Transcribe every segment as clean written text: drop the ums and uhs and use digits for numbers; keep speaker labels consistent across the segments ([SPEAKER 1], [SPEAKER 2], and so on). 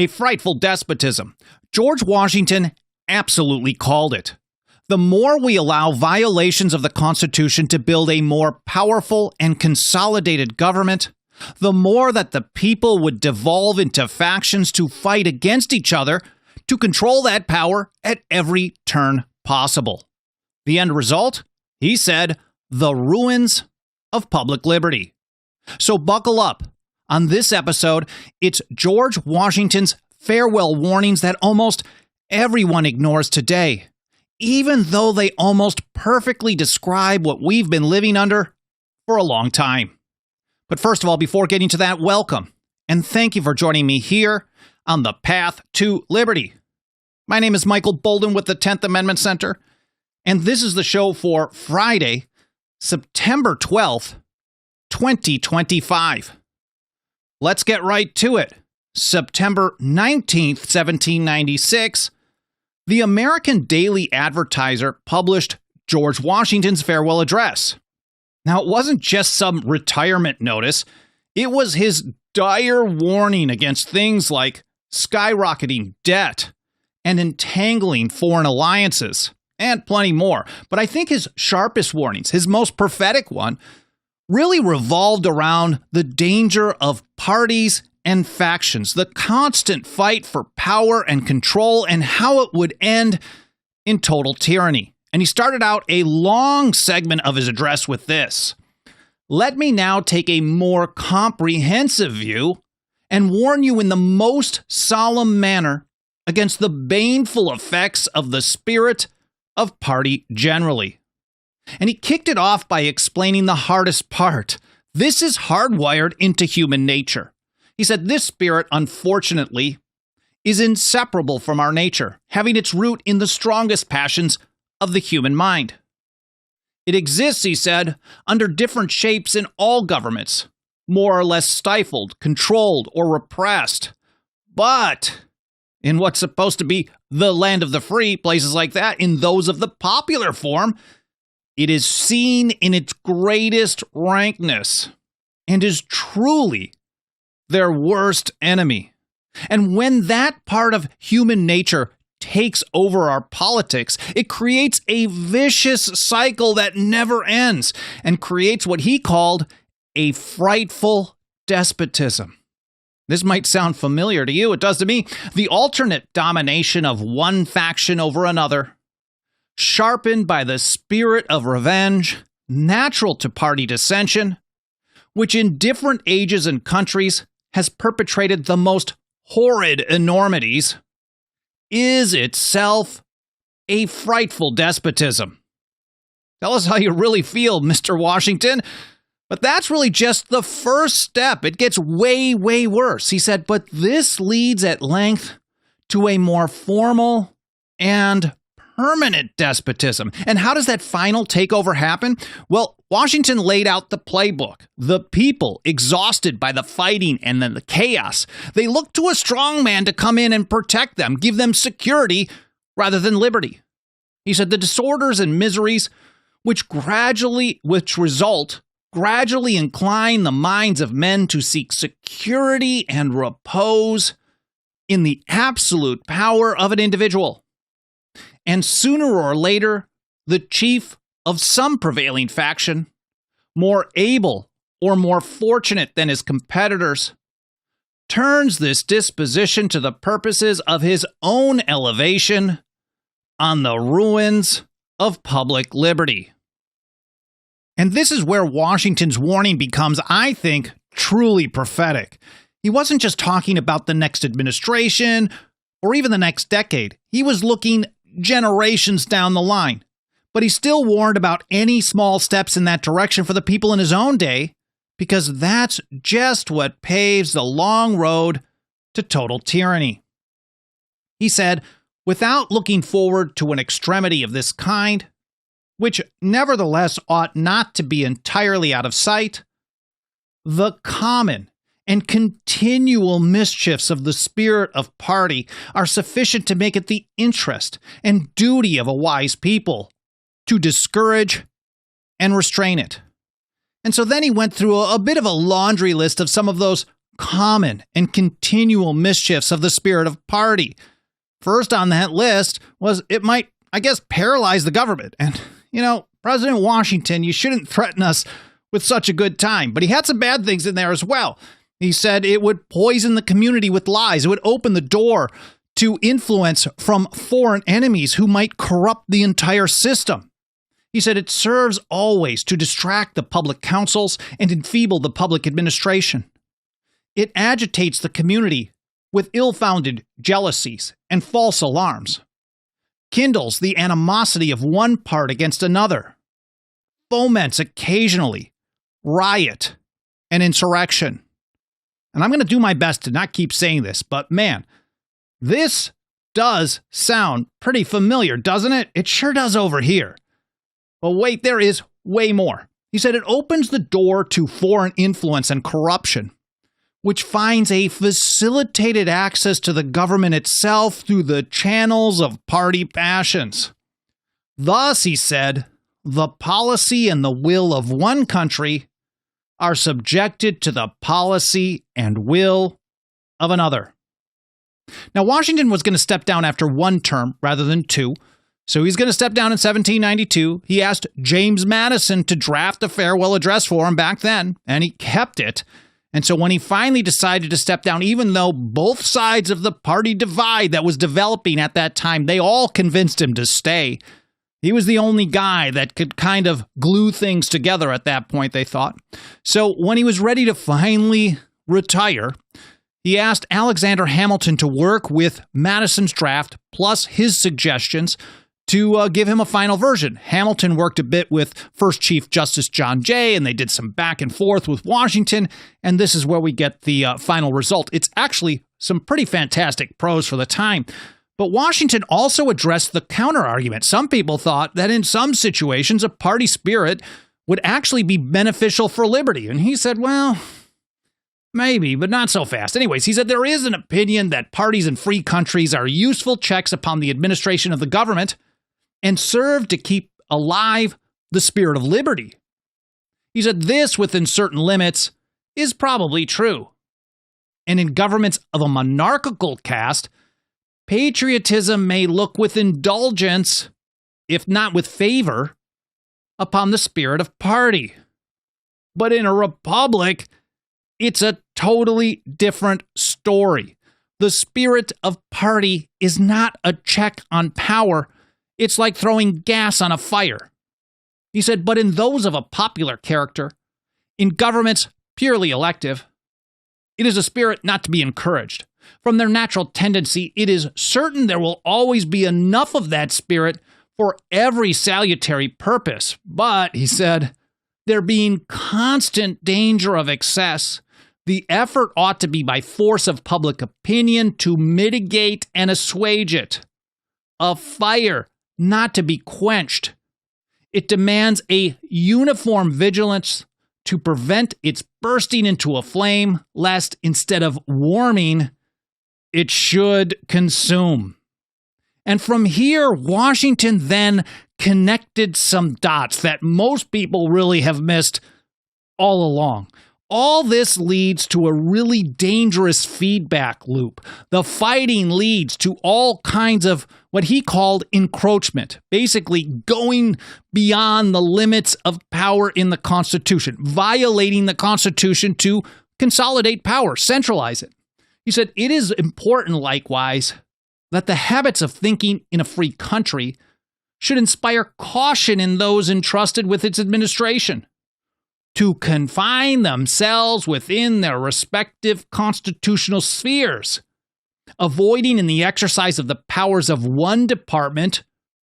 [SPEAKER 1] A frightful despotism. George Washington absolutely called it. The more we allow violations of the Constitution to build a more powerful and consolidated government, the more that the people would devolve into factions to fight against each other to control that power at every turn possible. The end result? He said, the ruins of public liberty. So buckle up. On this episode, it's George Washington's farewell warnings that almost everyone ignores today, even though they almost perfectly describe what we've been living under for a long time. But first of all, before getting to that, welcome, and thank you for joining me here on the path to liberty. My name is Michael Bolden with the 10th Amendment Center, and this is the show for Friday, September 12th, 2025. Let's get right to it. September 19th, 1796, the American Daily Advertiser published George Washington's farewell address. Now, it wasn't just some retirement notice. It was his dire warning against things like skyrocketing debt and entangling foreign alliances, and plenty more. But I think his sharpest warnings, his most prophetic one, really revolved around the danger of parties and factions, the constant fight for power and control, and how it would end in total tyranny. And he started out a long segment of his address with this: "Let me now take a more comprehensive view and warn you in the most solemn manner against the baneful effects of the spirit of party generally." And he kicked it off by explaining the hardest part. This is hardwired into human nature. He said this spirit, unfortunately, is inseparable from our nature, having its root in the strongest passions of the human mind. It exists, he said, under different shapes in all governments, more or less stifled, controlled, or repressed. But in what's supposed to be the land of the free, places like that, in those of the popular form, it is seen in its greatest rankness and is truly their worst enemy. And when that part of human nature takes over our politics, it creates a vicious cycle that never ends and creates what he called a frightful despotism. This might sound familiar to you. It does to me. The alternate domination of one faction over another, sharpened by the spirit of revenge, natural to party dissension, which in different ages and countries has perpetrated the most horrid enormities, is itself a frightful despotism. Tell us how you really feel, Mr. Washington. But that's really just the first step. It gets way, way worse. He said, but this leads at length to a more formal and permanent despotism. And how does that final takeover happen? Well, Washington laid out the playbook. The people, exhausted by the fighting and then the chaos, they looked to a strong man to come in and protect them, give them security rather than liberty. He said the disorders and miseries which result gradually incline the minds of men to seek security and repose in the absolute power of an individual. And sooner or later, the chief of some prevailing faction, more able or more fortunate than his competitors, turns this disposition to the purposes of his own elevation on the ruins of public liberty. And this is where Washington's warning becomes, I think, truly prophetic. He wasn't just talking about the next administration or even the next decade. He was looking generations down the line. But he still warned about any small steps in that direction for the people in his own day, because that's just what paves the long road to total tyranny. He said, without looking forward to an extremity of this kind, which nevertheless ought not to be entirely out of sight, the common and continual mischiefs of the spirit of party are sufficient to make it the interest and duty of a wise people to discourage and restrain it. And so then he went through a bit of a laundry list of some of those common and continual mischiefs of the spirit of party. First on that list was it might, I guess, paralyze the government. And, President Washington, you shouldn't threaten us with such a good time. But he had some bad things in there as well. He said it would poison the community with lies. It would open the door to influence from foreign enemies who might corrupt the entire system. He said it serves always to distract the public councils and enfeeble the public administration. It agitates the community with ill-founded jealousies and false alarms, kindles the animosity of one part against another, foments occasionally riot and insurrection. And I'm going to do my best to not keep saying this, but man, this does sound pretty familiar, doesn't it? It sure does over here. But wait, there is way more. He said it opens the door to foreign influence and corruption, which finds a facilitated access to the government itself through the channels of party passions. Thus, he said, the policy and the will of one country are subjected to the policy and will of another. Now, Washington was going to step down after one term rather than two, so he's going to step down in 1792. He asked James Madison to draft a farewell address for him back then, and he kept it. And so when he finally decided to step down, even though both sides of the party divide that was developing at that time, they all convinced him to stay. He was the only guy that could kind of glue things together at that point, they thought. So when he was ready to finally retire, he asked Alexander Hamilton to work with Madison's draft plus his suggestions to give him a final version. Hamilton worked a bit with First Chief Justice John Jay, and they did some back and forth with Washington, and this is where we get the final result. It's actually some pretty fantastic prose for the time. But Washington also addressed the counter-argument. Some people thought that in some situations, a party spirit would actually be beneficial for liberty. And he said, well, maybe, but not so fast. Anyways, he said there is an opinion that parties in free countries are useful checks upon the administration of the government and serve to keep alive the spirit of liberty. He said this, within certain limits, is probably true. And in governments of a monarchical caste, patriotism may look with indulgence, if not with favor, upon the spirit of party. But in a republic, it's a totally different story. The spirit of party is not a check on power. It's like throwing gas on a fire. He said, but in those of a popular character, in governments purely elective, it is a spirit not to be encouraged. From their natural tendency, it is certain there will always be enough of that spirit for every salutary purpose. But, he said, there being constant danger of excess, the effort ought to be by force of public opinion to mitigate and assuage it. A fire not to be quenched. It demands a uniform vigilance to prevent its bursting into a flame, lest instead of warming, it should consume. And from here, Washington then connected some dots that most people really have missed all along. All this leads to a really dangerous feedback loop. The fighting leads to all kinds of what he called encroachment, basically going beyond the limits of power in the Constitution, violating the Constitution to consolidate power, centralize it. He said, it is important, likewise, that the habits of thinking in a free country should inspire caution in those entrusted with its administration to confine themselves within their respective constitutional spheres, avoiding in the exercise of the powers of one department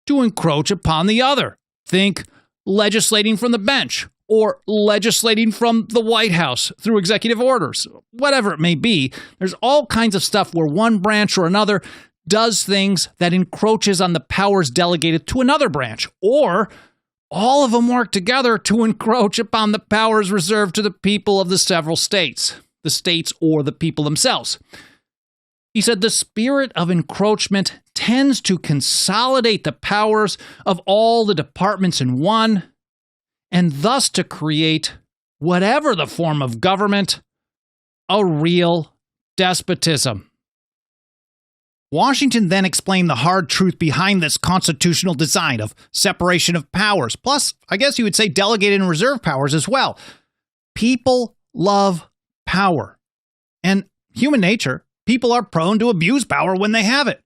[SPEAKER 1] to encroach upon the other. Think legislating from the bench or legislating from the White House through executive orders, whatever it may be. There's all kinds of stuff where one branch or another does things that encroaches on the powers delegated to another branch, or all of them work together to encroach upon the powers reserved to the people of the several states, the states or the people themselves. He said the spirit of encroachment tends to consolidate the powers of all the departments in one, and thus to create whatever the form of government a real despotism. Washington then explained the hard truth behind this constitutional design of separation of powers, plus, I guess you would say delegated and reserved powers as well. People love power. And human nature, people are prone to abuse power when they have it.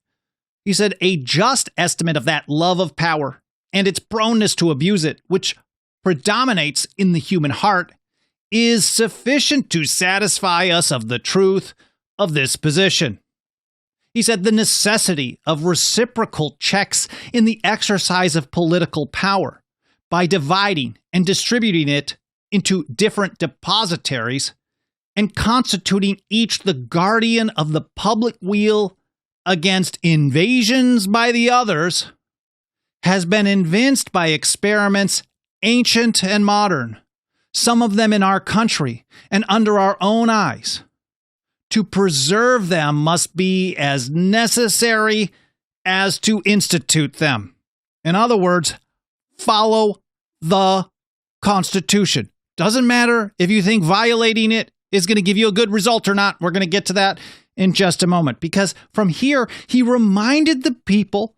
[SPEAKER 1] He said a just estimate of that love of power and its proneness to abuse it, which predominates in the human heart, is sufficient to satisfy us of the truth of this position. He said the necessity of reciprocal checks in the exercise of political power by dividing and distributing it into different depositaries and constituting each the guardian of the public weal against invasions by the others has been evinced by experiments ancient and modern, some of them in our country and under our own eyes. To preserve them must be as necessary as to institute them. In other words, follow the Constitution. Doesn't matter if you think violating it is going to give you a good result or not. We're going to get to that in just a moment, because from here, he reminded the people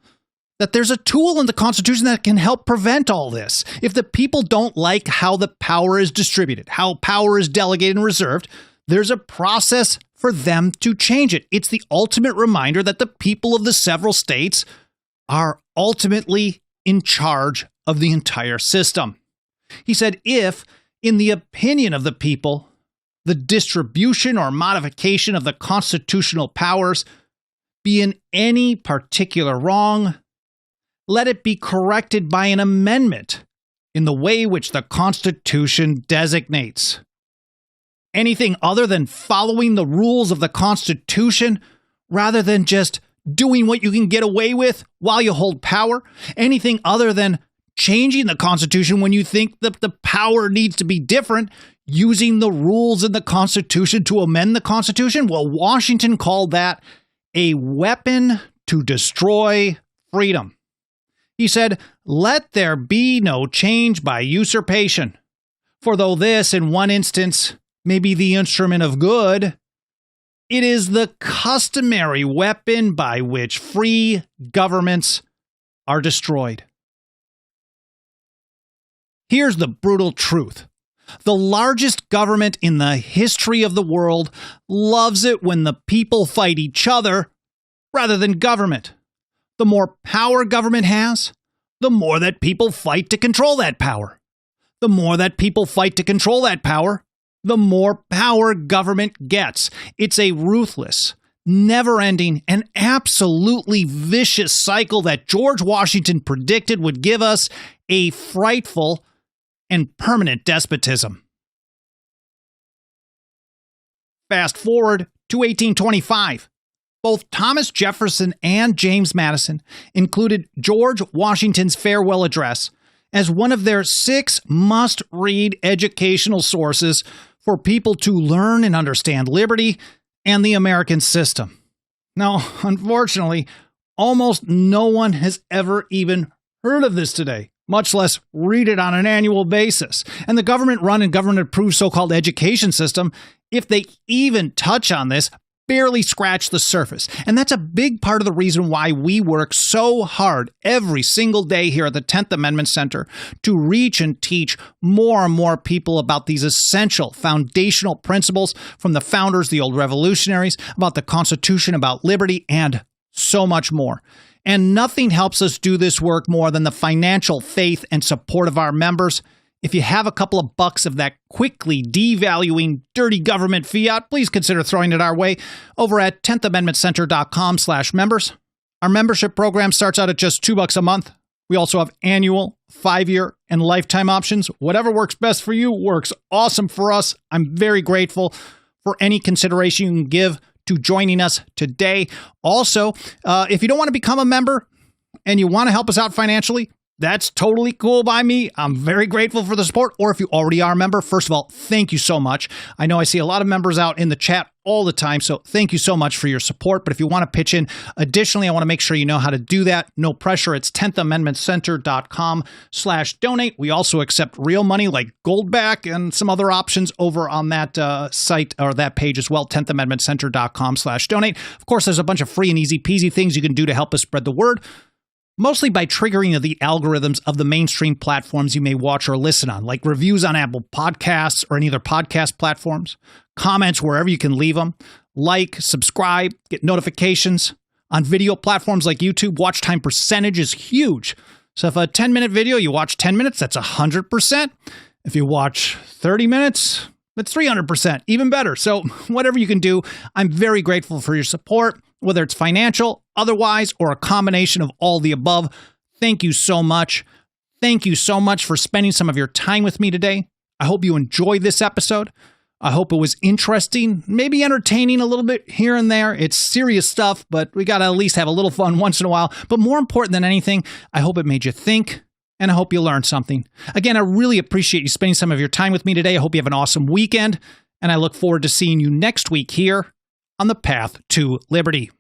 [SPEAKER 1] that there's a tool in the Constitution that can help prevent all this. If the people don't like how the power is distributed, how power is delegated and reserved, there's a process for them to change it. It's the ultimate reminder that the people of the several states are ultimately in charge of the entire system. He said, if, in the opinion of the people, the distribution or modification of the constitutional powers be in any particular wrong, let it be corrected by an amendment in the way which the Constitution designates. Anything other than following the rules of the Constitution, rather than just doing what you can get away with while you hold power, anything other than changing the Constitution when you think that the power needs to be different, using the rules in the Constitution to amend the Constitution, well, Washington called that a weapon to destroy freedom. He said, let there be no change by usurpation. For though this, in one instance, may be the instrument of good, it is the customary weapon by which free governments are destroyed. Here's the brutal truth. The largest government in the history of the world loves it when the people fight each other rather than government. The more power government has, the more that people fight to control that power. The more that people fight to control that power, the more power government gets. It's a ruthless, never-ending, and absolutely vicious cycle that George Washington predicted would give us a frightful and permanent despotism. Fast forward to 1825. Both Thomas Jefferson and James Madison included George Washington's farewell address as one of their 6 must-read educational sources for people to learn and understand liberty and the American system. Now, unfortunately, almost no one has ever even heard of this today, much less read it on an annual basis. And the government-run and government-approved so-called education system, if they even touch on this, barely scratch the surface. And that's a big part of the reason why we work so hard every single day here at the 10th Amendment Center to reach and teach more and more people about these essential foundational principles from the founders, the old revolutionaries, about the Constitution, about liberty, and so much more. And nothing helps us do this work more than the financial faith and support of our members. If you have a couple of bucks of that quickly devaluing dirty government fiat, please consider throwing it our way over at 10thamendmentcenter.com/members. Our membership program starts out at just $2 a month. We also have annual, 5-year, and lifetime options. Whatever works best for you works awesome for us. I'm very grateful for any consideration you can give to joining us today. Also, if you don't want to become a member and you want to help us out financially, that's totally cool by me. I'm very grateful for the support. Or if you already are a member, first of all, thank you so much. I know I see a lot of members out in the chat all the time, so thank you so much for your support. But if you want to pitch in, additionally, I want to make sure you know how to do that. No pressure. It's 10thamendmentcenter.com/donate. We also accept real money like Goldback and some other options over on that site or that page as well, 10thamendmentcenter.com/donate. Of course, there's a bunch of free and easy peasy things you can do to help us spread the word, mostly by triggering the algorithms of the mainstream platforms you may watch or listen on, like reviews on Apple Podcasts or any other podcast platforms, comments wherever you can leave them, like, subscribe, get notifications. On video platforms like YouTube, watch time percentage is huge. So if a 10-minute video, you watch 10 minutes, that's 100%. If you watch 30 minutes, that's 300%, even better. So whatever you can do, I'm very grateful for your support, whether it's financial, otherwise, or a combination of all the above. Thank you so much. Thank you so much for spending some of your time with me today. I hope you enjoyed this episode. I hope it was interesting, maybe entertaining a little bit here and there. It's serious stuff, but we got to at least have a little fun once in a while. But more important than anything, I hope it made you think, and I hope you learned something. Again, I really appreciate you spending some of your time with me today. I hope you have an awesome weekend, and I look forward to seeing you next week here on the Path to Liberty.